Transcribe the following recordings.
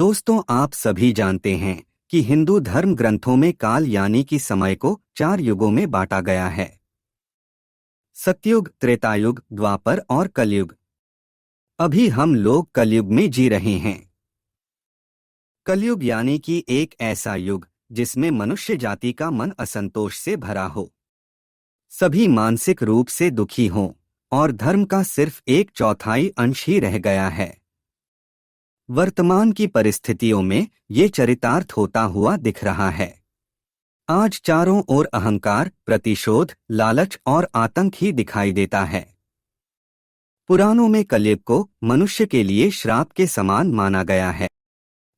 दोस्तों, आप सभी जानते हैं कि हिंदू धर्म ग्रंथों में काल यानी कि समय को 4 युगों में बांटा गया है। सतयुग, त्रेतायुग, द्वापर और कलयुग। अभी हम लोग कलयुग में जी रहे हैं। कलयुग यानी कि एक ऐसा युग जिसमें मनुष्य जाति का मन असंतोष से भरा हो, सभी मानसिक रूप से दुखी हों और धर्म का सिर्फ एक चौथाई अंश ही रह गया है। वर्तमान की परिस्थितियों में ये चरितार्थ होता हुआ दिख रहा है। आज चारों ओर अहंकार, प्रतिशोध, लालच और आतंक ही दिखाई देता है। पुराणों में कलयुग को मनुष्य के लिए श्राप के समान माना गया है।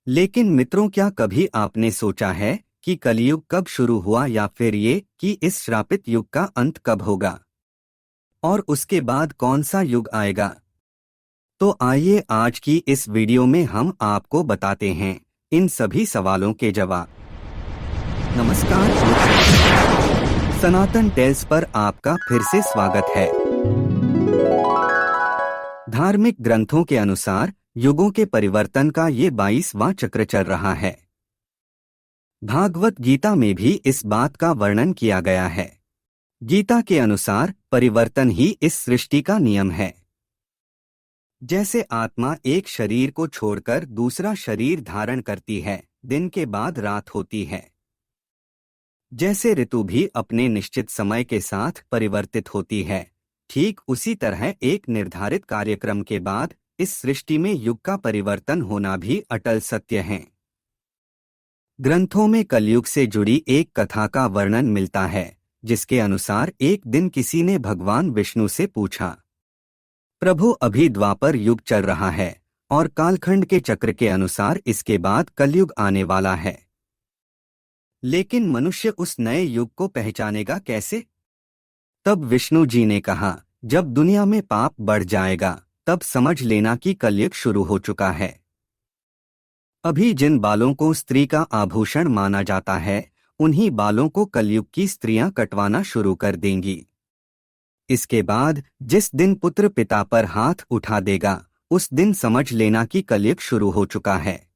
लेकिन मित्रों, क्या कभी आपने सोचा है कि कलयुग कब शुरू हुआ या फिर ये कि इस श्रापित युग का अंत कब होगा और उसके बाद कौन सा युग आएगा? तो आइए आज की इस वीडियो में हम आपको बताते हैं इन सभी सवालों के जवाब। नमस्कार मित्रों, सनातन टेल्स पर आपका फिर से स्वागत है। धार्मिक ग्रंथों के अनुसार युगों के परिवर्तन का ये 22वां चक्र चल रहा है। भागवत गीता में भी इस बात का वर्णन किया गया है। गीता के अनुसार परिवर्तन ही इस सृष्टि का नियम है। जैसे आत्मा एक शरीर को छोड़कर दूसरा शरीर धारण करती है, दिन के बाद रात होती है। जैसे ऋतु भी अपने निश्चित समय के साथ परिवर्तित होती है, ठीक उसी तरह एक निर्धारित कार्यक्रम के बाद इस सृष्टि में युग का परिवर्तन होना भी अटल सत्य है। ग्रंथों में कलयुग से जुड़ी एक कथा का वर्णन मिलता है, जिसके अनुसार एक दिन किसी ने भगवान विष्णु से पूछा, प्रभु, अभी द्वापर युग चल रहा है और कालखंड के चक्र के अनुसार इसके बाद कलयुग आने वाला है, लेकिन मनुष्य उस नए युग को पहचानेगा कैसे? तब विष्णु जी ने कहा, जब दुनिया में पाप बढ़ जाएगा तब समझ लेना कि कलयुग शुरू हो चुका है। अभी जिन बालों को स्त्री का आभूषण माना जाता है, उन्हीं बालों को कलयुग की स्त्रियां कटवाना शुरू कर देंगी। इसके बाद जिस दिन पुत्र पिता पर हाथ उठा देगा, उस दिन समझ लेना कि कलयुग शुरू हो चुका है।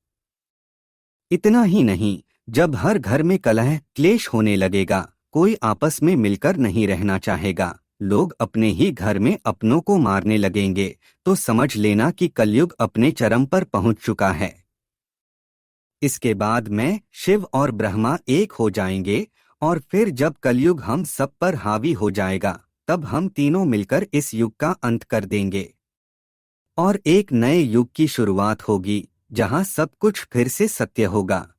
इतना ही नहीं, जब हर घर में कलह क्लेश होने लगेगा, कोई आपस में मिलकर नहीं रहना चाहेगा, लोग अपने ही घर में अपनों को मारने लगेंगे, तो समझ लेना कि कलयुग अपने चरम पर पहुंच चुका है। इसके बाद मैं, शिव और ब्रह्मा एक हो जाएंगे और फिर जब कलयुग हम सब पर हावी हो जाएगा, तब हम तीनों मिलकर इस युग का अंत कर देंगे और एक नए युग की शुरुआत होगी, जहां सब कुछ फिर से सत्य होगा।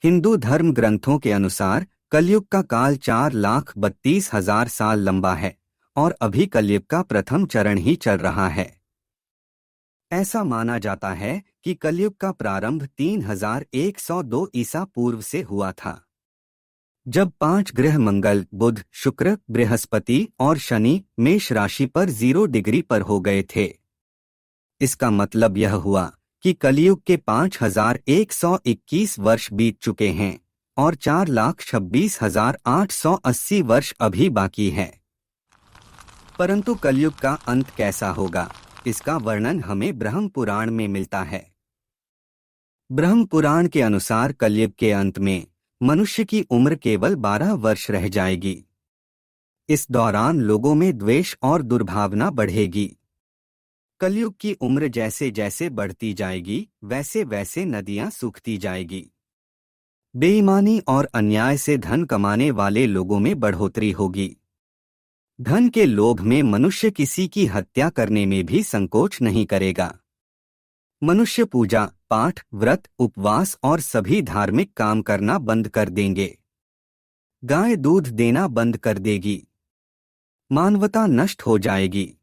हिंदू धर्म ग्रंथों के अनुसार कलयुग का काल 4,32,000 साल लंबा है और अभी कलयुग का प्रथम चरण ही चल रहा है। ऐसा माना जाता है कि कलयुग का प्रारंभ 3102 ईसा पूर्व से हुआ था, जब 5 ग्रह मंगल, बुध, शुक्र, बृहस्पति और शनि मेष राशि पर 0 डिग्री पर हो गए थे। इसका मतलब यह हुआ कि कलयुग के 5121 वर्ष बीत चुके हैं और 4,26,880 वर्ष अभी बाकी है। परंतु कलयुग का अंत कैसा होगा, इसका वर्णन हमें ब्रह्म पुराण में मिलता है। ब्रह्म पुराण के अनुसार कलयुग के अंत में मनुष्य की उम्र केवल 12 वर्ष रह जाएगी। इस दौरान लोगों में द्वेष और दुर्भावना बढ़ेगी। कलयुग की उम्र जैसे जैसे बढ़ती जाएगी, वैसे वैसे नदियां सूखती जाएगी। बेईमानी और अन्याय से धन कमाने वाले लोगों में बढ़ोतरी होगी। धन के लोभ में मनुष्य किसी की हत्या करने में भी संकोच नहीं करेगा। मनुष्य पूजा पाठ, व्रत, उपवास और सभी धार्मिक काम करना बंद कर देंगे। गाय दूध देना बंद कर देगी। मानवता नष्ट हो जाएगी।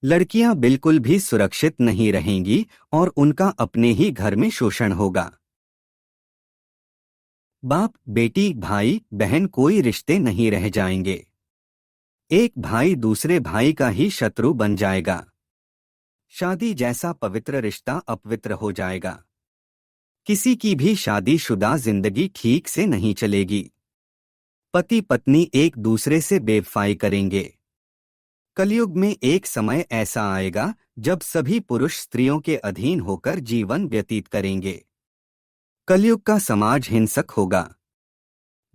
लड़कियां बिल्कुल भी सुरक्षित नहीं रहेंगी और उनका अपने ही घर में शोषण होगा। बाप बेटी, भाई बहन कोई रिश्ते नहीं रह जाएंगे। एक भाई दूसरे भाई का ही शत्रु बन जाएगा। शादी जैसा पवित्र रिश्ता अपवित्र हो जाएगा। किसी की भी शादीशुदा जिंदगी ठीक से नहीं चलेगी। पति पत्नी एक दूसरे से बेवफाई करेंगे। कलयुग में एक समय ऐसा आएगा जब सभी पुरुष स्त्रियों के अधीन होकर जीवन व्यतीत करेंगे। कलयुग का समाज हिंसक होगा।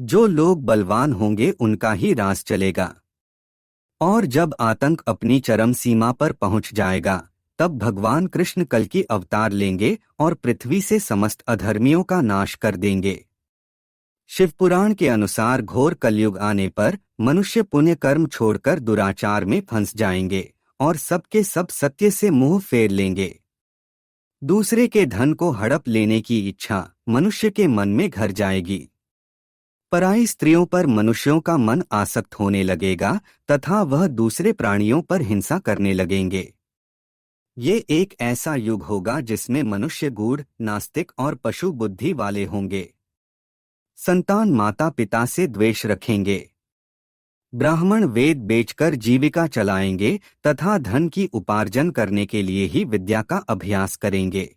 जो लोग बलवान होंगे उनका ही राज चलेगा। और जब आतंक अपनी चरम सीमा पर पहुंच जाएगा, तब भगवान कृष्ण कल की अवतार लेंगे और पृथ्वी से समस्त अधर्मियों का नाश कर देंगे। शिवपुराण के अनुसार घोर कलयुग आने पर मनुष्य पुण्य कर्म छोड़कर दुराचार में फंस जाएंगे और सबके सब सत्य से मुंह फेर लेंगे। दूसरे के धन को हड़प लेने की इच्छा मनुष्य के मन में घर जाएगी। पराई स्त्रियों पर मनुष्यों का मन आसक्त होने लगेगा तथा वह दूसरे प्राणियों पर हिंसा करने लगेंगे। ये एक ऐसा युग होगा जिसमें मनुष्य गूढ़, नास्तिक और पशु बुद्धि वाले होंगे। संतान माता पिता से द्वेष रखेंगे। ब्राह्मण वेद बेचकर जीविका चलाएंगे तथा धन की उपार्जन करने के लिए ही विद्या का अभ्यास करेंगे।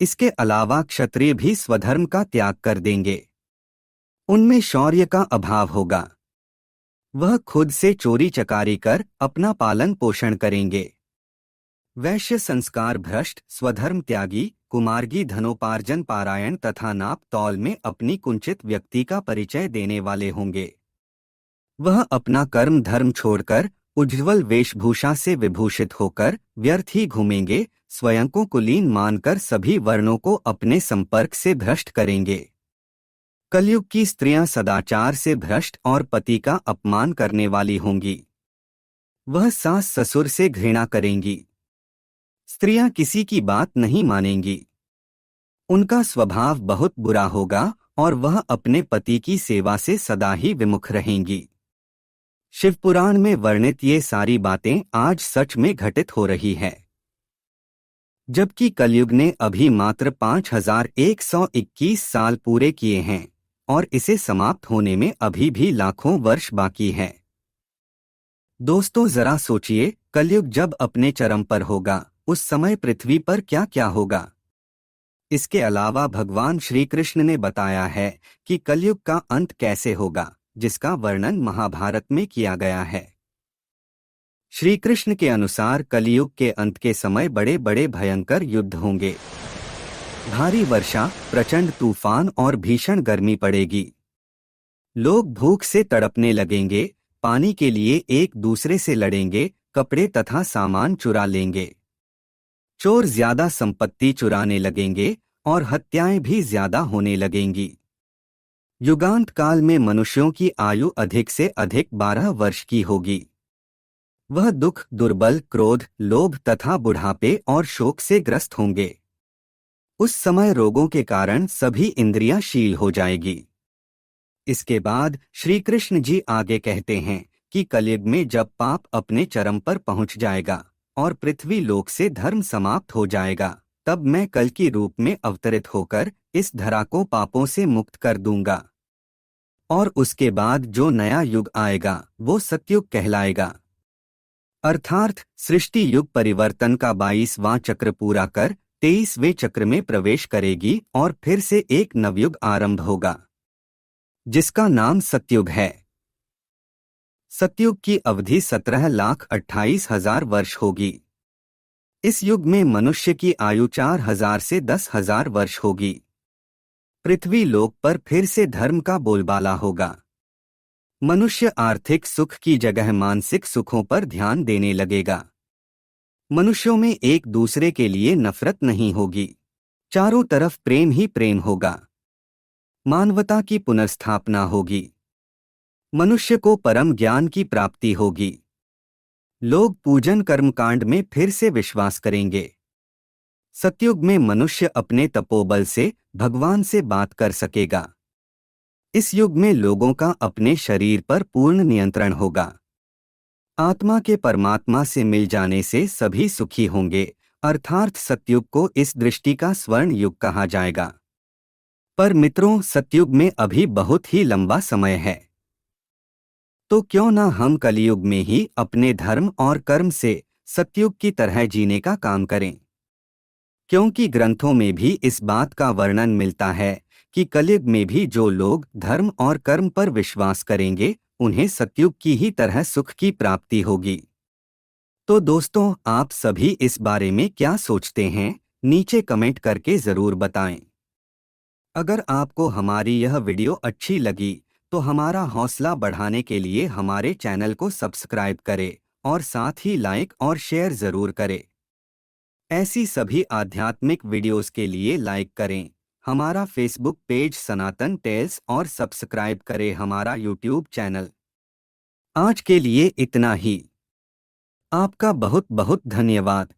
इसके अलावा क्षत्रिय भी स्वधर्म का त्याग कर देंगे। उनमें शौर्य का अभाव होगा। वह खुद से चोरी चकारी कर अपना पालन पोषण करेंगे। वैश्य संस्कार भ्रष्ट, स्वधर्म त्यागी, कुमार्गी धनोपार्जन पारायण तथा नाप तौल में अपनी कुंचित व्यक्ति का परिचय देने वाले होंगे। वह अपना कर्म धर्म छोड़कर उज्ज्वल वेशभूषा से विभूषित होकर व्यर्थ ही घूमेंगे। स्वयं को कुलीन मानकर सभी वर्णों को अपने संपर्क से भ्रष्ट करेंगे। कलयुग की स्त्रियां सदाचार से भ्रष्ट और पति का अपमान करने वाली होंगी। वह सास ससुर से घृणा करेंगी। स्त्रियां किसी की बात नहीं मानेंगी। उनका स्वभाव बहुत बुरा होगा और वह अपने पति की सेवा से सदा ही विमुख रहेंगी। शिवपुराण में वर्णित ये सारी बातें आज सच में घटित हो रही है। जबकि कलयुग ने अभी मात्र 5121 साल पूरे किए हैं और इसे समाप्त होने में अभी भी लाखों वर्ष बाकी है। दोस्तों जरा सोचिए, कलयुग जब अपने चरम पर होगा उस समय पृथ्वी पर क्या क्या होगा। इसके अलावा भगवान श्री कृष्ण ने बताया है कि कलयुग का अंत कैसे होगा, जिसका वर्णन महाभारत में किया गया है। श्री कृष्ण के अनुसार कलयुग के अंत के समय बड़े बड़े भयंकर युद्ध होंगे। भारी वर्षा, प्रचंड तूफान और भीषण गर्मी पड़ेगी। लोग भूख से तड़पने लगेंगे, पानी के लिए एक दूसरे से लड़ेंगे, कपड़े तथा सामान चुरा लेंगे। चोर ज्यादा संपत्ति चुराने लगेंगे और हत्याएं भी ज्यादा होने लगेंगी। युगांत काल में मनुष्यों की आयु अधिक से अधिक 12 वर्ष की होगी। वह दुख, दुर्बल, क्रोध, लोभ तथा बुढ़ापे और शोक से ग्रस्त होंगे। उस समय रोगों के कारण सभी इंद्रियां शील हो जाएगी। इसके बाद श्री कृष्ण जी आगे कहते हैं कि कलयुग में जब पाप अपने चरम पर पहुंच जाएगा और पृथ्वी लोक से धर्म समाप्त हो जाएगा, तब मैं कल की रूप में अवतरित होकर इस धरा को पापों से मुक्त कर दूंगा। और उसके बाद जो नया युग आएगा वो सतयुग कहलाएगा। अर्थात सृष्टि युग परिवर्तन का 22वां चक्र पूरा कर 23वें चक्र में प्रवेश करेगी और फिर से एक नवयुग आरंभ होगा, जिसका नाम सतयुग है। सतयुग की अवधि 17,28,000 वर्ष होगी। इस युग में मनुष्य की आयु 4,000 से 10,000 वर्ष होगी। पृथ्वी लोक पर फिर से धर्म का बोलबाला होगा। मनुष्य आर्थिक सुख की जगह मानसिक सुखों पर ध्यान देने लगेगा। मनुष्यों में एक दूसरे के लिए नफरत नहीं होगी। चारों तरफ प्रेम ही प्रेम होगा। मानवता की पुनर्स्थापना होगी। मनुष्य को परम ज्ञान की प्राप्ति होगी। लोग पूजन कर्मकांड में फिर से विश्वास करेंगे। सतयुग में मनुष्य अपने तपोबल से भगवान से बात कर सकेगा। इस युग में लोगों का अपने शरीर पर पूर्ण नियंत्रण होगा। आत्मा के परमात्मा से मिल जाने से सभी सुखी होंगे, अर्थात सतयुग को इस दृष्टि का स्वर्ण युग कहा जाएगा। पर मित्रों, सतयुग में अभी बहुत ही लंबा समय है। तो क्यों ना हम कलियुग में ही अपने धर्म और कर्म से सतयुग की तरह जीने का काम करें। क्योंकि ग्रंथों में भी इस बात का वर्णन मिलता है कि कलयुग में भी जो लोग धर्म और कर्म पर विश्वास करेंगे उन्हें सतयुग की ही तरह सुख की प्राप्ति होगी। तो दोस्तों, आप सभी इस बारे में क्या सोचते हैं? नीचे कमेंट करके ज़रूर बताएं। अगर आपको हमारी यह वीडियो अच्छी लगी तो हमारा हौसला बढ़ाने के लिए हमारे चैनल को सब्सक्राइब करें और साथ ही लाइक और शेयर ज़रूर करें। ऐसी सभी आध्यात्मिक वीडियोस के लिए लाइक करें हमारा फेसबुक पेज सनातन टेल्स और सब्सक्राइब करें हमारा यूट्यूब चैनल। आज के लिए इतना ही। आपका बहुत बहुत धन्यवाद।